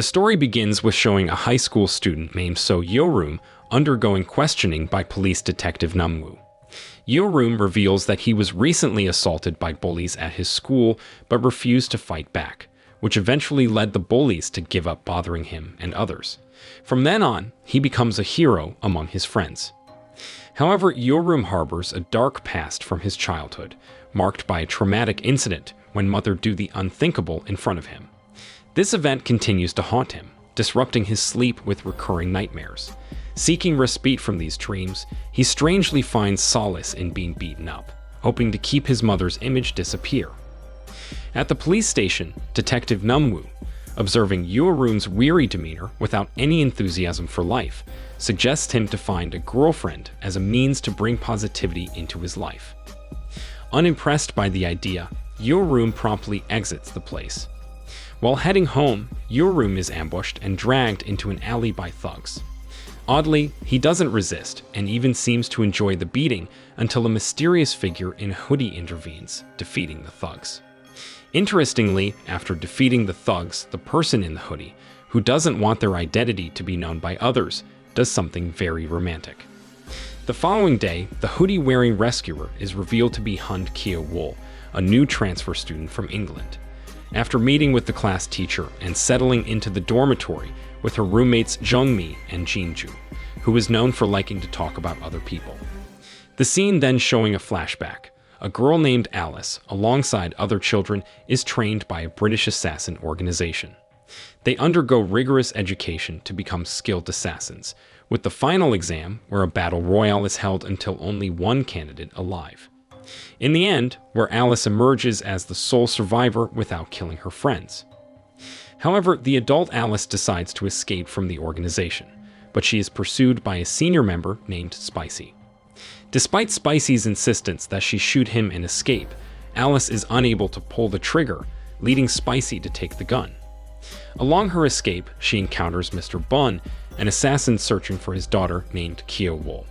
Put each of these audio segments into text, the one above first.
The story begins with showing a high school student named So Yo-room undergoing questioning by police detective Namwoo. Yo-room reveals that he was recently assaulted by bullies at his school but refused to fight back, which eventually led the bullies to give up bothering him and others. From then on, he becomes a hero among his friends. However, Yo-room harbors a dark past from his childhood, marked by a traumatic incident when mother do the unthinkable in front of him. This event continues to haunt him, disrupting his sleep with recurring nightmares. Seeking respite from these dreams, he strangely finds solace in being beaten up, hoping to keep his mother's image disappear. At the police station, Detective Namwoo, observing Yo-room's weary demeanor without any enthusiasm for life, suggests him to find a girlfriend as a means to bring positivity into his life. Unimpressed by the idea, Yo-room promptly exits the place. While heading home, Yo-room is ambushed and dragged into an alley by thugs. Oddly, he doesn't resist and even seems to enjoy the beating until a mysterious figure in a hoodie intervenes, defeating the thugs. Interestingly, after defeating the thugs, the person in the hoodie, who doesn't want their identity to be known by others, does something very romantic. The following day, the hoodie-wearing rescuer is revealed to be Hun Kyo-wol, a new transfer student from England. After meeting with the class teacher and settling into the dormitory with her roommates Jung-mi and Jin-ju, who is known for liking to talk about other people. The scene then showing a flashback. A girl named Alice, alongside other children, is trained by a British assassin organization. They undergo rigorous education to become skilled assassins, with the final exam where a battle royale is held until only one candidate alive. In the end, where Alice emerges as the sole survivor without killing her friends. However, the adult Alice decides to escape from the organization, but she is pursued by a senior member named Spicy. Despite Spicy's insistence that she shoot him and escape, Alice is unable to pull the trigger, leading Spicy to take the gun. Along her escape, she encounters Mr. Bun, an assassin searching for his daughter named Kyo-wol.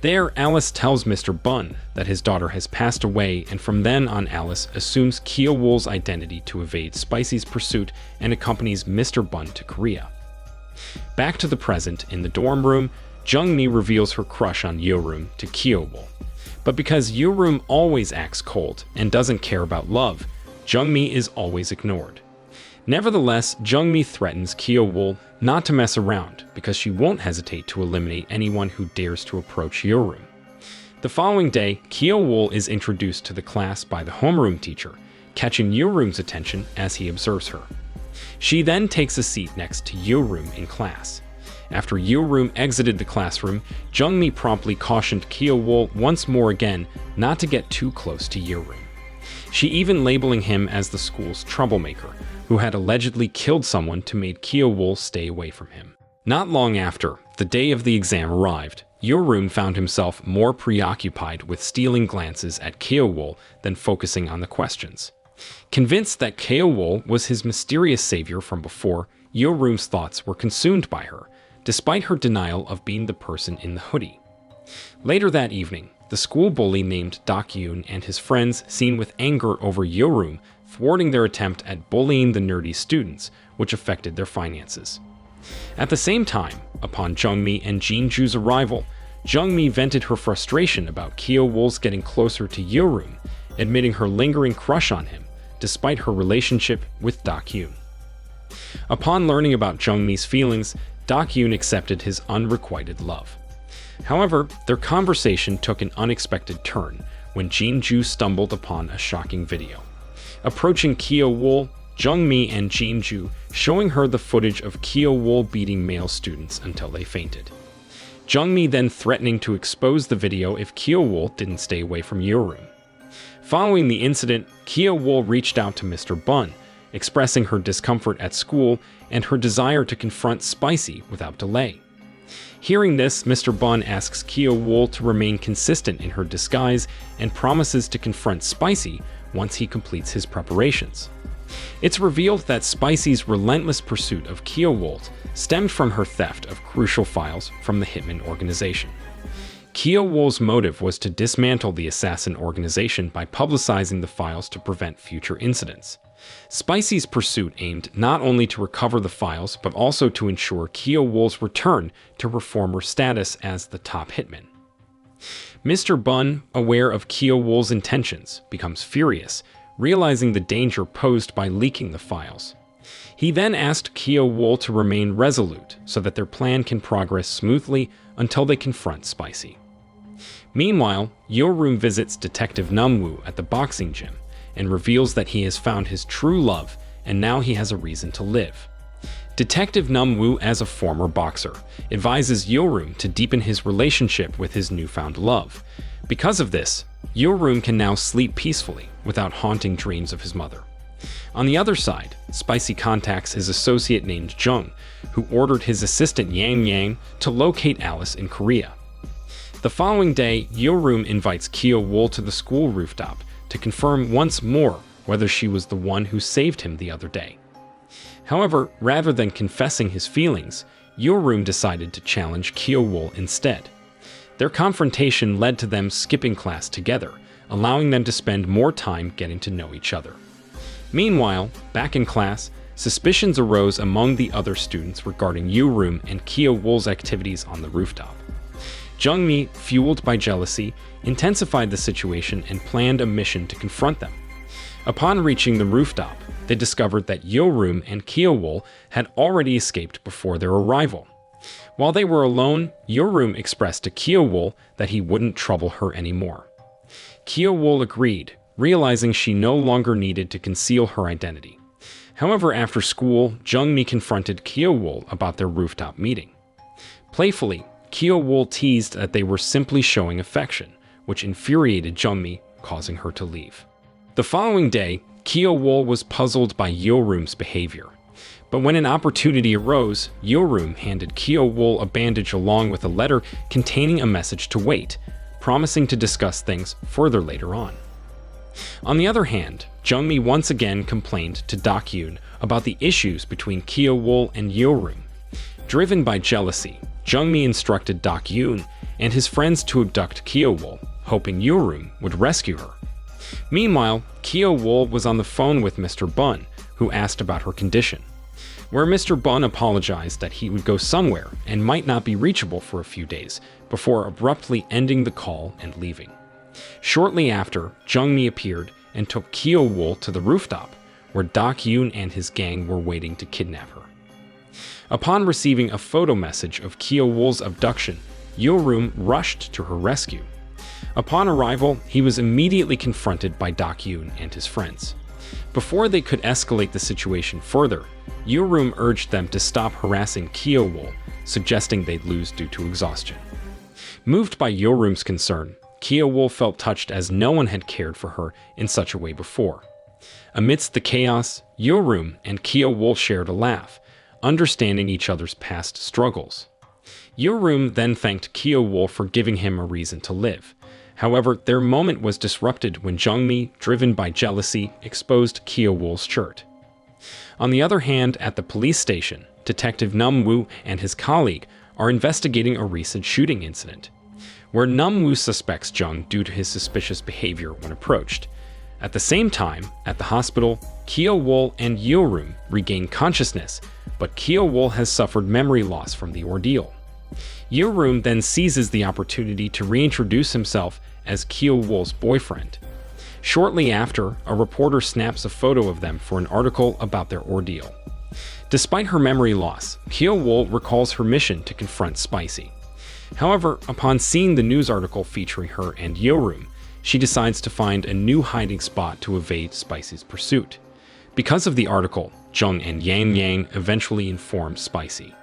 There, Alice tells Mr. Bun that his daughter has passed away, and from then on Alice assumes Kyo-wol's identity to evade Spicy's pursuit and accompanies Mr. Bun to Korea. Back to the present, in the dorm room, Jung-mi reveals her crush on Yo-room to Kyo-wol. But because Yo-room always acts cold and doesn't care about love, Jung-mi is always ignored. Nevertheless, Jung-mi threatens Kyo-wol not to mess around because she won't hesitate to eliminate anyone who dares to approach Yo-room. The following day, Kyo-wol is introduced to the class by the homeroom teacher, catching Yo-room's attention as he observes her. She then takes a seat next to Yo-room in class. After Yo-room exited the classroom, Jung-mi promptly cautioned Kyo-wol once more again not to get too close to Yo-room. She even labeling him as the school's troublemaker, who had allegedly killed someone to make Kyo-wol stay away from him. Not long after, the day of the exam arrived, Yo-room found himself more preoccupied with stealing glances at Kyo-wol than focusing on the questions. Convinced that Kyo-wol was his mysterious savior from before, Yo-room's thoughts were consumed by her, despite her denial of being the person in the hoodie. Later that evening, the school bully named Dak-yoon and his friends seen with anger over Yo-room thwarting their attempt at bullying the nerdy students, which affected their finances. At the same time, upon Jung-mi and Jin-ju's arrival, Jung-mi vented her frustration about Kyo-wol's getting closer to Yo-room, admitting her lingering crush on him, despite her relationship with Dak-yoon. Upon learning about Jung-mi's feelings, Dak-yoon accepted his unrequited love. However, their conversation took an unexpected turn when Jin-ju stumbled upon a shocking video. Approaching Kyo-wol, Jung-mi and Jin-ju showing her the footage of Kyo-wol beating male students until they fainted. Jung-mi then threatening to expose the video if Kyo-wol didn't stay away from Yo-room. Following the incident, Kyo-wol reached out to Mr. Bun, expressing her discomfort at school and her desire to confront Spicy without delay. Hearing this, Mr. Bun asks Kyo-wol to remain consistent in her disguise and promises to confront Spicy once he completes his preparations. It's revealed that Spicy's relentless pursuit of Kyo-wol stemmed from her theft of crucial files from the Hitman organization. Kyo-wool's motive was to dismantle the assassin organization by publicizing the files to prevent future incidents. Spicy's pursuit aimed not only to recover the files, but also to ensure Kyo-wool's return to her former status as the top hitman. Mr. Bun, aware of Kyo-wool's intentions, becomes furious, realizing the danger posed by leaking the files. He then asked Kyo-wool to remain resolute so that their plan can progress smoothly until they confront Spicy. Meanwhile, Yo-room visits Detective Numwoo at the boxing gym and reveals that he has found his true love and now he has a reason to live. Detective Numwoo, as a former boxer, advises Yo-room to deepen his relationship with his newfound love. Because of this, Yo-room can now sleep peacefully without haunting dreams of his mother. On the other side, Spicy contacts his associate named Jung, who ordered his assistant Yang Yang to locate Alice in Korea. The following day, Yo-room invites Kyo-wool to the school rooftop to confirm once more whether she was the one who saved him the other day. However, rather than confessing his feelings, Yo-room decided to challenge Kyo-wool instead. Their confrontation led to them skipping class together, allowing them to spend more time getting to know each other. Meanwhile, back in class, suspicions arose among the other students regarding Yo-room and Kyo-wool's activities on the rooftop. Jung-mi, fueled by jealousy, intensified the situation and planned a mission to confront them. Upon reaching the rooftop, they discovered that Yo-room and Kyo-wool had already escaped before their arrival. While they were alone, Yo-room expressed to Kyo-wool that he wouldn't trouble her anymore. Kyo-wool agreed, realizing she no longer needed to conceal her identity. However, after school, Jung-mi confronted Kyo-wool about their rooftop meeting. Playfully, Kyo-wool teased that they were simply showing affection, which infuriated Jung-mi, causing her to leave. The following day, Kyo-wool was puzzled by Yo-room's behavior. But when an opportunity arose, Yo-room handed Kyo-wool a bandage along with a letter containing a message to wait, promising to discuss things further later on. On the other hand, Jung-mi once again complained to Dak-yoon about the issues between Kyo-wool and Yo-room. Driven by jealousy, Jung-mi instructed Dak-yoon and his friends to abduct Kyo-wool, hoping Yo-room would rescue her. Meanwhile, Kyo-wool was on the phone with Mr. Bun, who asked about her condition, where Mr. Bun apologized that he would go somewhere and might not be reachable for a few days, before abruptly ending the call and leaving. Shortly after, Jung-mi appeared and took Kyo-wool to the rooftop, where Dak-yoon and his gang were waiting to kidnap her. Upon receiving a photo message of Kyo-wool's abduction, Yo-room rushed to her rescue. Upon arrival, he was immediately confronted by Dak-yoon and his friends. Before they could escalate the situation further, Yo-room urged them to stop harassing Kyo-wool, suggesting they'd lose due to exhaustion. Moved by Yo-room's concern, Kyo-wool felt touched as no one had cared for her in such a way before. Amidst the chaos, Yo-room and Kyo-wool shared a laugh, understanding each other's past struggles. Yo-room then thanked Kyo-wool for giving him a reason to live. However, their moment was disrupted when Jung-mi, driven by jealousy, exposed Kyo-wool's shirt. On the other hand, at the police station, Detective Numwoo and his colleague are investigating a recent shooting incident, where Numwoo suspects Jung due to his suspicious behavior when approached. At the same time, at the hospital, Kyo-wool and Yo-room regain consciousness, but Kyo-wool has suffered memory loss from the ordeal. Yo-room then seizes the opportunity to reintroduce himself as Kyo-wool's boyfriend. Shortly after, a reporter snaps a photo of them for an article about their ordeal. Despite her memory loss, Kyo-wool recalls her mission to confront Spicy. However, upon seeing the news article featuring her and Yo-room, she decides to find a new hiding spot to evade Spicy's pursuit. Because of the article, Jung and Yang Yang eventually inform Spicy.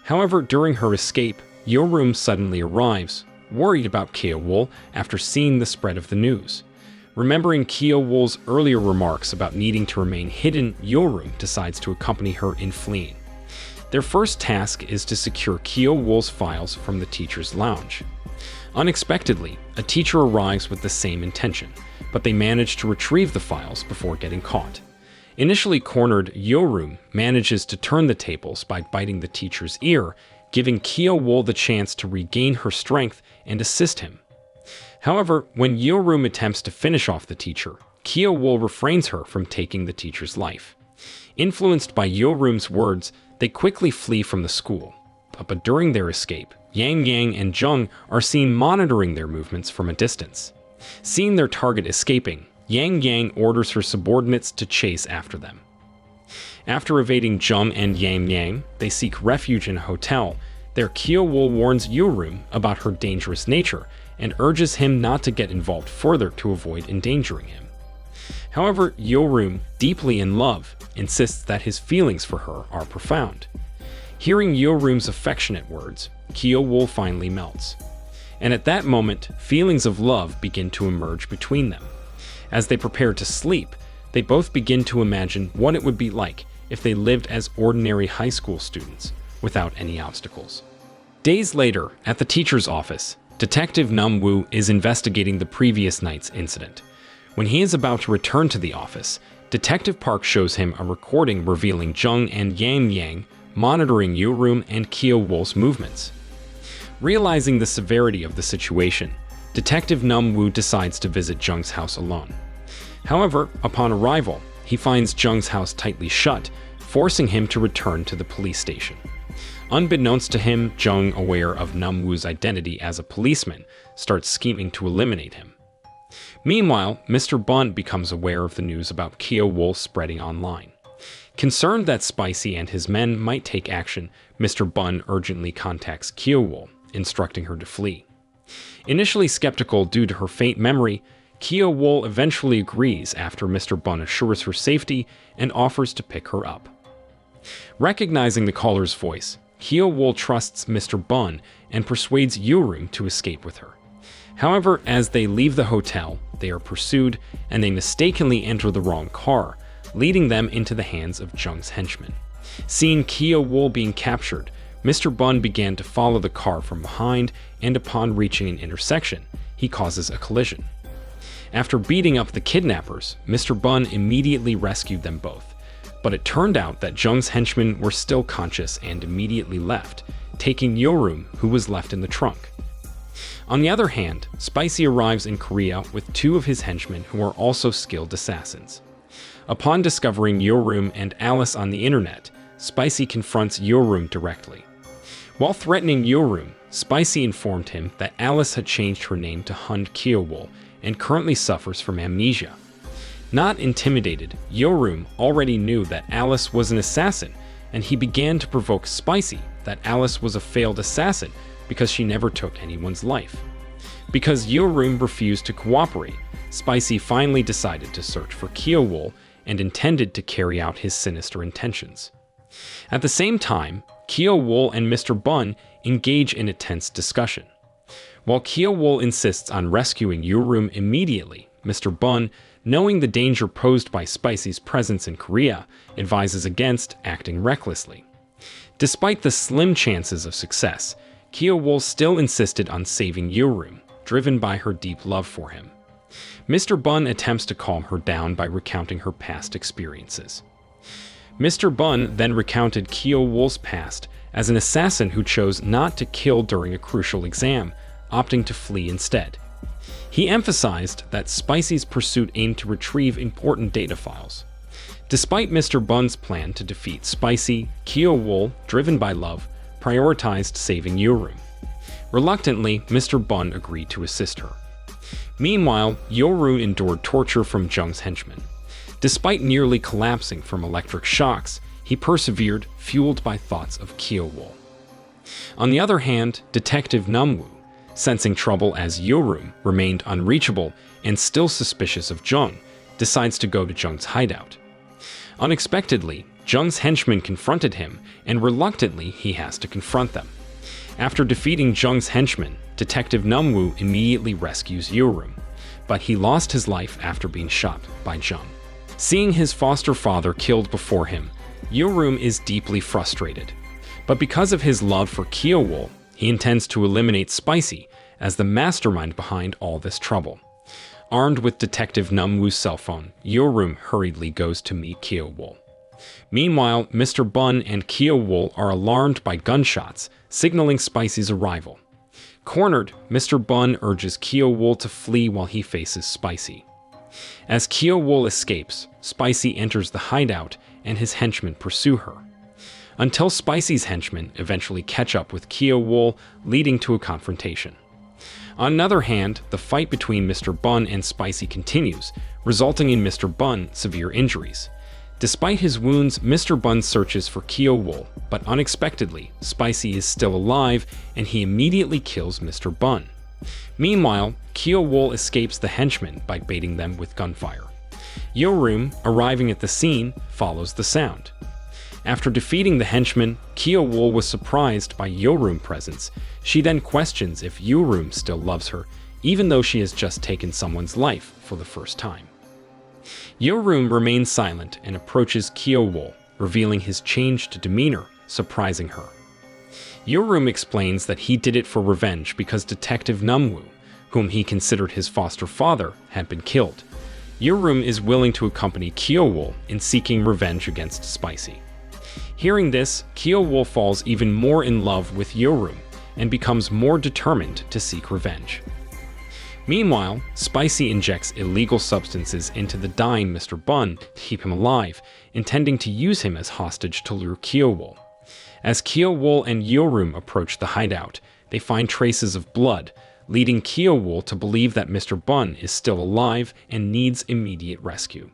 However, during her escape, Yo-room suddenly arrives, worried about Kyo-wool after seeing the spread of the news. Remembering Kyo-wool's earlier remarks about needing to remain hidden, Yo-room decides to accompany her in fleeing. Their first task is to secure Kyo-wool's files from the teacher's lounge. Unexpectedly, a teacher arrives with the same intention, but they manage to retrieve the files before getting caught. Initially cornered, Yo-room manages to turn the tables by biting the teacher's ear, giving Kyo-wol the chance to regain her strength and assist him. However, when Yo-room attempts to finish off the teacher, Kyo-wol refrains her from taking the teacher's life. Influenced by Yo-room's words, they quickly flee from the school. But during their escape, Yang Yang and Jung are seen monitoring their movements from a distance. Seeing their target escaping, Yang Yang orders her subordinates to chase after them. After evading Jung and Yang Yang, they seek refuge in a hotel. There, Kyo-wol warns Yo-room about her dangerous nature and urges him not to get involved further to avoid endangering him. However, Yo-room, deeply in love, insists that his feelings for her are profound. Hearing Yo-room's affectionate words, Kyo-wol finally melts. And at that moment, feelings of love begin to emerge between them. As they prepare to sleep, they both begin to imagine what it would be like if they lived as ordinary high school students, without any obstacles. Days later, at the teacher's office, Detective Nam-woo is investigating the previous night's incident. When he is about to return to the office, Detective Park shows him a recording revealing Jung and Yang Yang monitoring Yo-room and Kyo-wol's movements. Realizing the severity of the situation, Detective Nam-woo decides to visit Jung's house alone. However, upon arrival, he finds Jung's house tightly shut, forcing him to return to the police station. Unbeknownst to him, Jung, aware of Nam-woo's identity as a policeman, starts scheming to eliminate him. Meanwhile, Mr. Bun becomes aware of the news about Kyo-wol spreading online. Concerned that Spicy and his men might take action, Mr. Bun urgently contacts Kyo-wol, instructing her to flee. Initially skeptical due to her faint memory, Kyo-wol eventually agrees after Mr. Bun assures her safety and offers to pick her up. Recognizing the caller's voice, Kyo-wol trusts Mr. Bun and persuades Yo-room to escape with her. However, as they leave the hotel, they are pursued and they mistakenly enter the wrong car, leading them into the hands of Jung's henchmen. Seeing Kyo-wol being captured, Mr. Bun began to follow the car from behind, and upon reaching an intersection, he causes a collision. After beating up the kidnappers, Mr. Bun immediately rescued them both, but it turned out that Jung's henchmen were still conscious and immediately left, taking Yo-room, who was left in the trunk. On the other hand, Spicy arrives in Korea with two of his henchmen who are also skilled assassins. Upon discovering Yo-room and Alice on the internet, Spicy confronts Yo-room directly. While threatening Yo-room, Spicy informed him that Alice had changed her name to Hund Kyo-wol and currently suffers from amnesia. Not intimidated, Yo-room already knew that Alice was an assassin, and he began to provoke Spicy that Alice was a failed assassin because she never took anyone's life. Because Yo-room refused to cooperate, Spicy finally decided to search for Kyo-wol and intended to carry out his sinister intentions. At the same time, Kyo-wol and Mr. Bun engage in a tense discussion. While Kyo-wol insists on rescuing Yo-room immediately, Mr. Bun, knowing the danger posed by Spicy's presence in Korea, advises against acting recklessly. Despite the slim chances of success, Kyo-wol still insisted on saving Yo-room, driven by her deep love for him. Mr. Bun attempts to calm her down by recounting her past experiences. Mr. Bun then recounted Kyo-wol's past as an assassin who chose not to kill during a crucial exam, opting to flee instead. He emphasized that Spicy's pursuit aimed to retrieve important data files. Despite Mr. Bun's plan to defeat Spicy, Kyo-wol, driven by love, prioritized saving Yo-room. Reluctantly, Mr. Bun agreed to assist her. Meanwhile, Yo-room endured torture from Jung's henchmen. Despite nearly collapsing from electric shocks, he persevered, fueled by thoughts of Kyo-wol. On the other hand, Detective Nam-woo, sensing trouble as Yo-room remained unreachable and still suspicious of Jung, decides to go to Jung's hideout. Unexpectedly, Jung's henchmen confronted him, and reluctantly he has to confront them. After defeating Jung's henchmen, Detective Nam-woo immediately rescues Yo-room, but he lost his life after being shot by Jung. Seeing his foster father killed before him, Yo-room is deeply frustrated. But because of his love for Kyo-wol, he intends to eliminate Spicy as the mastermind behind all this trouble. Armed with Detective Nam-woo's cell phone, Yo-room hurriedly goes to meet Kyo-wol. Meanwhile, Mr. Bun and Kyo-wol are alarmed by gunshots, signaling Spicy's arrival. Cornered, Mr. Bun urges Kyo-wol to flee while he faces Spicy. As Kyo-wol escapes, Spicy enters the hideout and his henchmen pursue her, until Spicy's henchmen eventually catch up with Kyo-wol, leading to a confrontation. On the other hand, the fight between Mr. Bun and Spicy continues, resulting in Mr. Bun severe injuries. Despite his wounds, Mr. Bun searches for Kyo-wol, but unexpectedly, Spicy is still alive and he immediately kills Mr. Bun. Meanwhile, Kyo-wol escapes the henchmen by baiting them with gunfire. Yo-room, arriving at the scene, follows the sound. After defeating the henchmen, Kyo-wol was surprised by Yo-room's presence. She then questions if Yo-room still loves her, even though she has just taken someone's life for the first time. Yo-room remains silent and approaches Kyo-wol, revealing his changed demeanor, surprising her. Yo-room explains that he did it for revenge because Detective Numwoo, whom he considered his foster father, had been killed. Yo-room is willing to accompany Kyo-wol in seeking revenge against Spicy. Hearing this, Kyo-wol falls even more in love with Yo-room and becomes more determined to seek revenge. Meanwhile, Spicy injects illegal substances into the dying Mr. Bun to keep him alive, intending to use him as hostage to lure Kyo-wol. As Kyo-wol and Yo-room approach the hideout, they find traces of blood, leading Kyo-wol to believe that Mr. Bun is still alive and needs immediate rescue.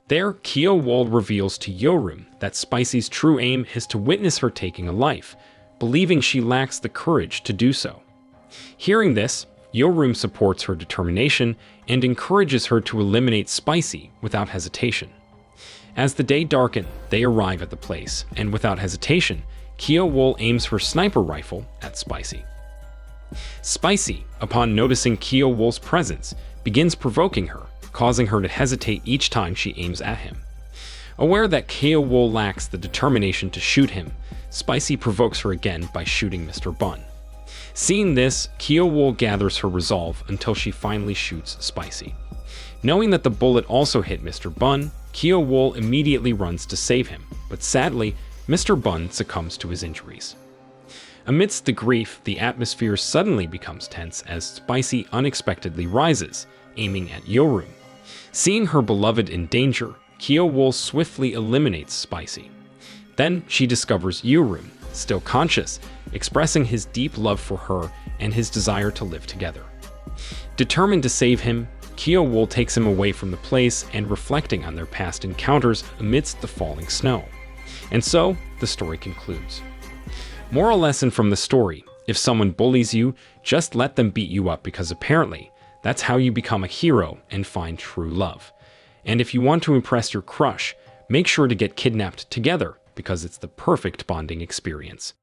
There, Kyo-wol reveals to Yo-room that Spicy's true aim is to witness her taking a life, believing she lacks the courage to do so. Hearing this, Yo-room supports her determination and encourages her to eliminate Spicy without hesitation. As the day darkens, they arrive at the place, and without hesitation, Kyo-wol aims her sniper rifle at Spicy. Spicy, upon noticing Kyo-wol's presence, begins provoking her, causing her to hesitate each time she aims at him. Aware that Kyo-wol lacks the determination to shoot him, Spicy provokes her again by shooting Mr. Bun. Seeing this, Kyo-wol gathers her resolve until she finally shoots Spicy. Knowing that the bullet also hit Mr. Bun, Kyo-wol immediately runs to save him, but sadly, Mr. Bun succumbs to his injuries. Amidst the grief, the atmosphere suddenly becomes tense as Spicy unexpectedly rises, aiming at Yo-room. Seeing her beloved in danger, Kyo-wol swiftly eliminates Spicy. Then she discovers Yo-room, still conscious, expressing his deep love for her and his desire to live together. Determined to save him, Kyo-wol takes him away from the place and reflecting on their past encounters amidst the falling snow. And so, the story concludes. Moral lesson from the story: if someone bullies you, just let them beat you up because apparently, that's how you become a hero and find true love. And if you want to impress your crush, make sure to get kidnapped together because it's the perfect bonding experience.